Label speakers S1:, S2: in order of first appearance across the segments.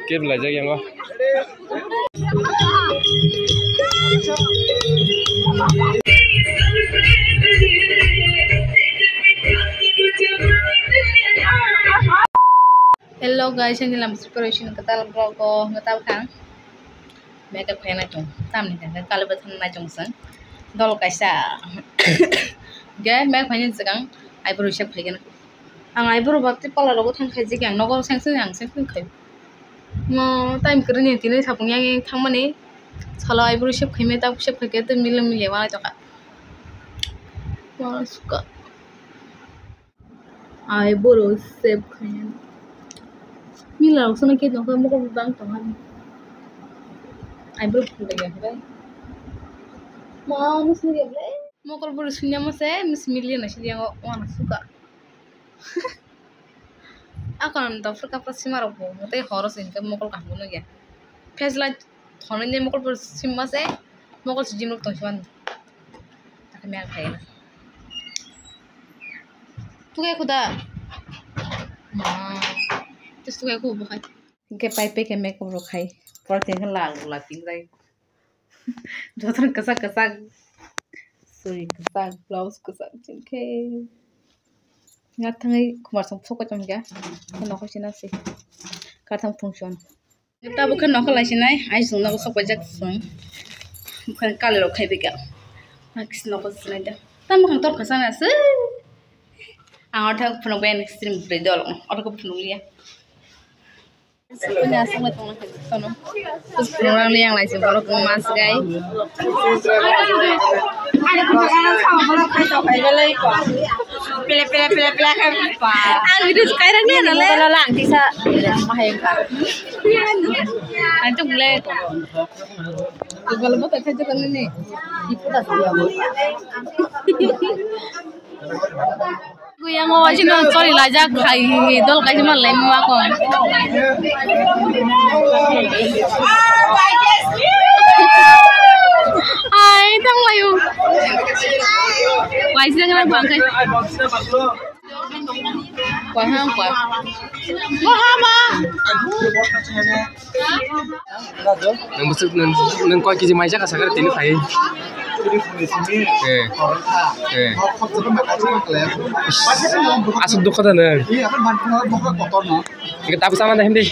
S1: Kịp lại cho em không?
S2: Hello guys, ini dalam preparation kita ko ngetau kan. Mereka kaya na chung, tam ni kan kalau betul na chung sen. Dol kaisa. Gaya mereka kaya sekarang eyebrow shape kaya na. Ang eyebrow bakti pala logo thang kaya jik yang nogo sang kaya. Mo time kerja ni sapung yang thang mana? Kalau eyebrow shape kaya meta shape kaya tu milam wala joka. Wala suka. Eyebrow shape kaya. Mila usah nak kita nak muka bang tangan. Eyebrow pun lagi apa? Mau mesti dia boleh. Muka baru sunya masa, mesti million nasi dia orang suka. Aku nanti Afrika pasti marah pun. Tapi harus ini muka kamu lagi. Facial thoran ni muka baru simma se, muka sejim luk tujuan. Tak kemana kaya. Tu kayak kuda. Terus tuh aku bukan kayak pipe kayak makeup rokai, pertanyaan lalu tinggal, jodoh kesak, sorry kesak, blouse kesak, cengkeh, nggak tangi kumar sok macam ya, kan aku sih nasi, karena fungsi, kita bukan aku lagi nih, aja nak sok bajak song, bukan kali rokai begal, makis nak sih nih dah, tapi kantor kesan nasi, angkat penuh banyak ekstrim berdol, orang penuh liya. Punya semua teman kita, terus orang yang lain baru kemas gay. Pilih apa? Video sekarang ni adalah lalang bisa mahayangkan. Anjir boleh. Kalau buat kerja kan ni, itu dah siap. Gue yang mau aja nggak sorry lajak kayak dol kayak cuma lemu aku. Hai, tang layu. Wajib jangan bangkai. Waham.
S1: Neng kau kiji macam apa sekarang ini kaya. Asal dua kata nih. Kita habis sama dah hindi.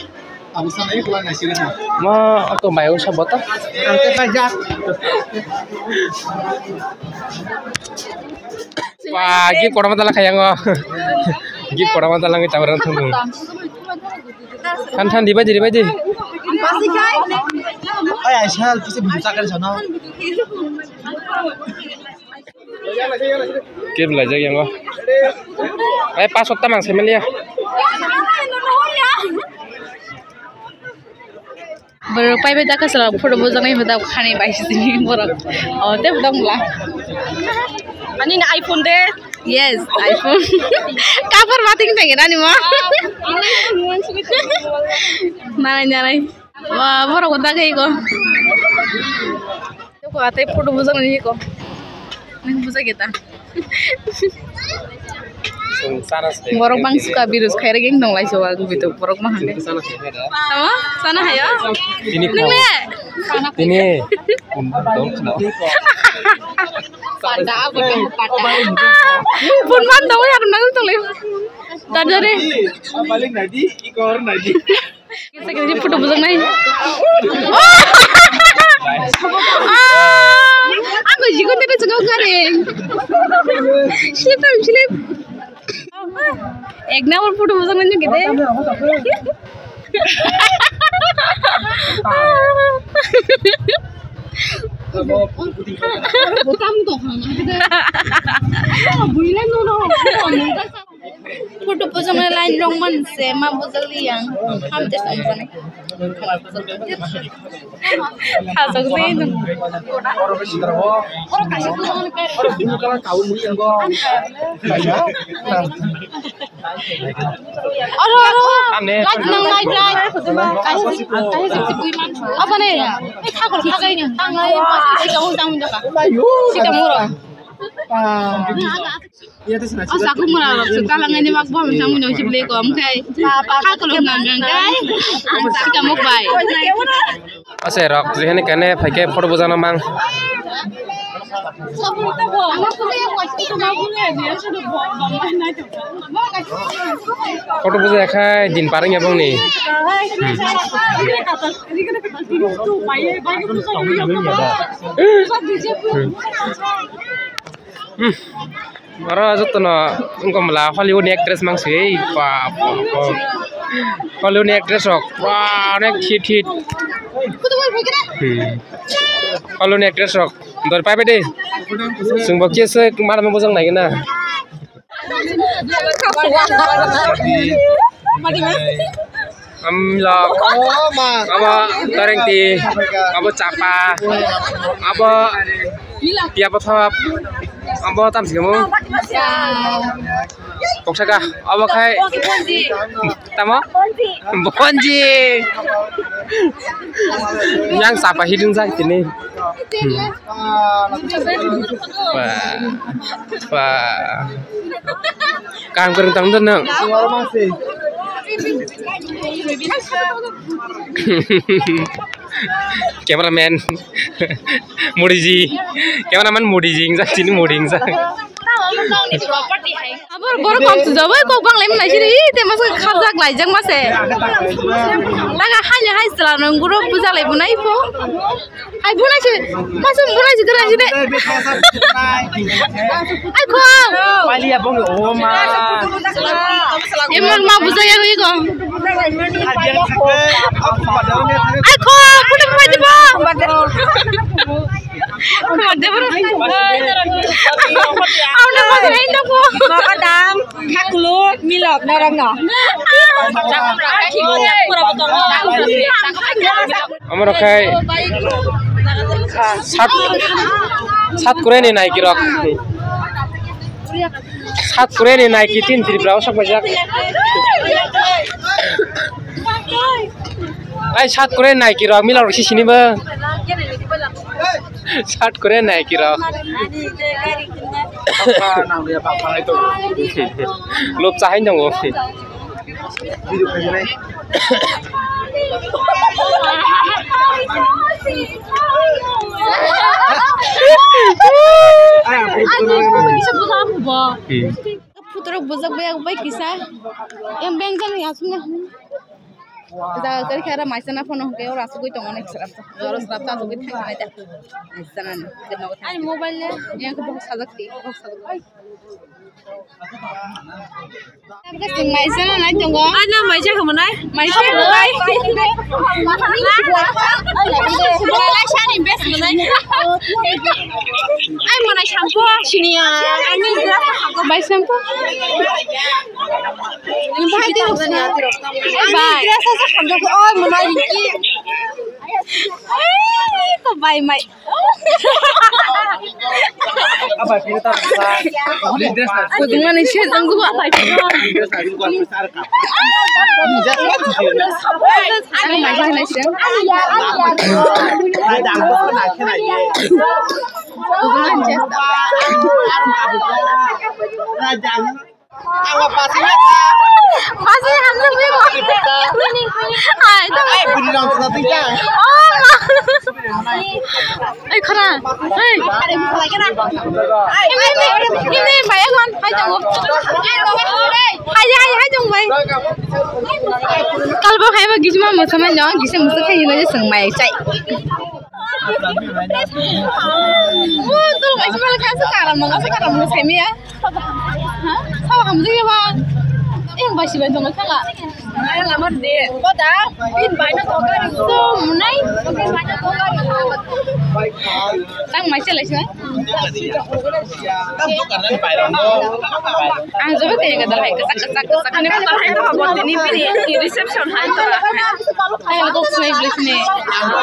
S3: Habis sama ini pulang nasi ni.
S1: Ma, aku bayar usah botol.
S3: Angkat pajak.
S1: Wah, gini korang mata lah kayak ngah. Gini korang mata lah kita orang tunggu. Kan di baju.
S2: Masih kai?
S3: Ay, Aisyah, kita bisa kan sana.
S1: Kip belajar yang ngah. Pas waktu mang semen ya.
S2: Berpai beda ke selalu foto bozang ini beda khani baik sini borok. Oh, teh beda mula. Ani na iPhone deh. Yes, iPhone. Cover mating pengen ani mah. Nalai. Wah, borok udah kayak kok. Kok ate foto bozang ini kok. Nih bozang kita. Borok bang suka virus kayak geng dong lah coba gitu borok mah deh. Sama sana ya.
S1: Ini kok. Ini.
S2: Pada apa deh pada. Pun mantau ya renang tuh leh. Tadi deh.
S3: Paling nadi, ikor nadi.
S2: Kita kerja foto besar nih. Aku juga tidak suka garing. Slip. Ek na और फोटो बसना नहीं किधर kamu tuh photo बसना लाइन रंग मन से माँ बदल लिया हम तो समझ नहीं हाँ सकते हैं और कैसे
S3: Kalau kau mungkin kau.
S2: Light नंग लाइट कैसे apa nih? Kagak ini, tangan pas kita undang undang kan? Kita murah.
S3: Iya tuh senang.
S2: Asa aku malah kalangan ni mak bom sang munyo si blek om kai. Ka kalau nang kai. Ang kamu bai.
S1: Ase rok jehane kane phaike photo bojana mang photo boja khai din paring ebong ni Mara jotno ungkomla Hollywood actress mangsei pap Hollywood actress rok wah nek hit Hollywood actress rok dor pai bede sungbo kese mana me bojang nai na amlok aba tarengti aba chapa aba tiap thap aba tam simu Koksaka, apa kai? Tamo? Bonji. Yang siapa hidung saya ini? Wah. Kamu kurang tahu tuh nang. Cameraman Modiji, cameraman Modiji, ingat sini Moding sa. Abor bor kom tu jawa ko bang lem nai sini te masuk khajak lai jang mase laga hanya hai sala nang guru puja lai bunai po ai bunai che masuk bunai che gerai sini ai ko
S3: Pali abang oh ma
S2: emang ma puja ya hui ko ai ko punya mai di ba Made bro. Auna masain aku. Makadam, haklu milok narang no.
S1: Amar kai sat kure ni naik rok. Sat kure ni naik tin tribra sak bajak. Ai sat kure naik rok milok si sini ba. Sat kure naik rok.
S3: Apa nang dia apa itu?
S1: Lop cahain dong.
S3: Hidup aja nih.
S2: Putra bozak bayak baik kisah. Yang bengkel ni asumnya. Kita kali kira macam apa noh kayak orang suku itu orang ekstrak. Orang ekstrak tu suku itu macam apa? Macam mana? Ani mobile ni yang aku bahas sajak ti, bahas sajak. Apa sih macam mana tunggu? Ada macam kamu nai? Macam mana? Mana sih best mana? Ay mana shampoo? Sini ya. Ani berapa? Buy shampoo? Ini buy itu apa ni? Buy. Oh mana ini? Kau buy mai?
S3: Apa kita beli dress lah.
S2: Dengan ini saya tunggu apa?
S3: Dress lagi bukan besar kap.
S2: Aku macam ni sih.
S3: Ada angkut nak kena je.
S2: Bukan cesta.
S3: Raja angkut pasnya.
S2: Masih hantu biru. Ah itu.
S3: Beli langsung satu jam.
S2: Oh. Kena. Ini bayar kan? Hai tunggu. Hai tunggu bay. Kalau hai bagi cuma musuh jangan kisah musuh kayak ini aja sengmai cai. Oh tuh macam mana kan sekarang mau semi ya? Sama kamu juga bang. Masih bantu makan lah. Ayah lamar deh. Kau dah? Ini banyak tokar itu. Munai? Banyak tokar itu. Tang macam lah sih.
S3: Tang tokar ni bayar dong.
S2: Coba tanya ke dalam kesak. Ini kan dalam itu apa buat ini di reception hari itu lah. Ayah aku swipe list ni. Aku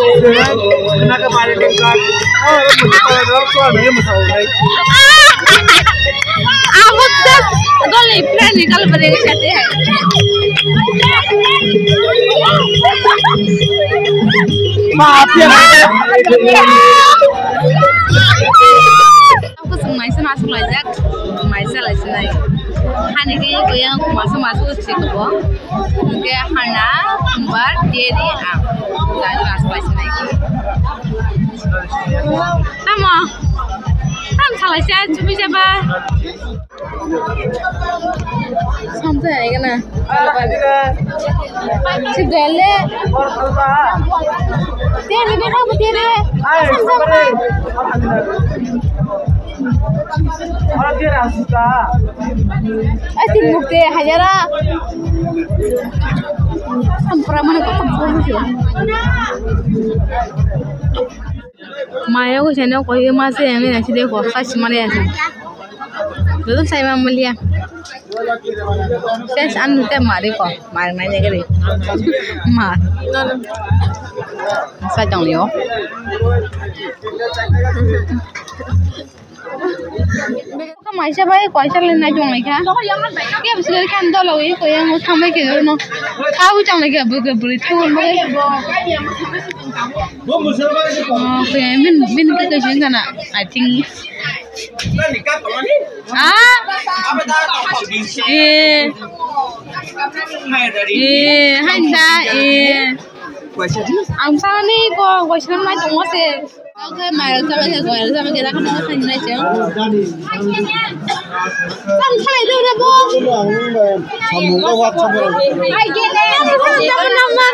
S3: Kenapa balik tingkat? Oh, ini masuk lagi.
S1: Aku tuh kalau plan nih kalau beri sate.
S3: Maaf ya.
S1: Aku semai masuk lajak, semai lagi. Hani kayak yang masuk sih kebo. Kayak hana, kembar, dia lalu masuk lagi. Ama, salah sih cuma siapa? Sampai ya kan? Segala. Tiada ni kamu tiada. Sampai.
S3: Orang dia suka.
S1: Asyik bukti hajara. Sampai mana kau tahu sih? Maya ko channel ko ye ma se yang ni nasi deh ko kasih mana ya sih? Betul saya mamalia. Saya anu teh mari ko, mari nanya kiri. Mar. Saya jangan liok. Kau macam apa? Kau cakap lena jong lagi kan? Ya betul kan dah lalu kau yang utama kira no. Kau jong lagi beri tu beri. Okay, min kita jangan nak. I think. Handa. Ang sana ni kau question mai tunggu se. Okay, mai sama kita kan nak tanya je. Sam saya tu dah boh.
S3: Sambung kau wat sambung.
S1: Ay, jangan nama.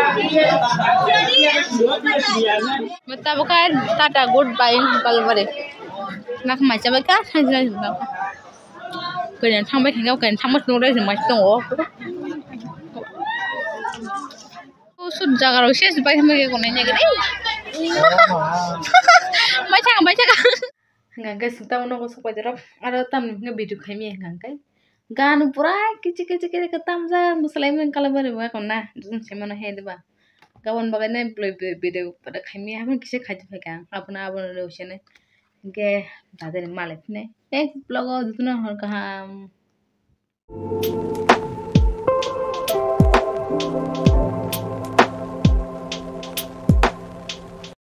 S1: Mata bukan tata goodbye kalau beri. Nak macam apa kan? Saya sudah. Kalian sampai tinggal kalian sampai nolai semua itu. Sudah kalau saya sebaik mereka konenya gini. Baca kan? Enggak sudah mau nongol supaya terap. Ada tam nggak bidu kami enggak. Gan pura kecil ketam saya Muslim kalau beri mereka kena. Jangan semana head bah. Kawan bagainya bidu pada kami apa kisah kaji pegang. Apa urusannya? Ke tadi ni malah ni. Blog itu na orang kaham.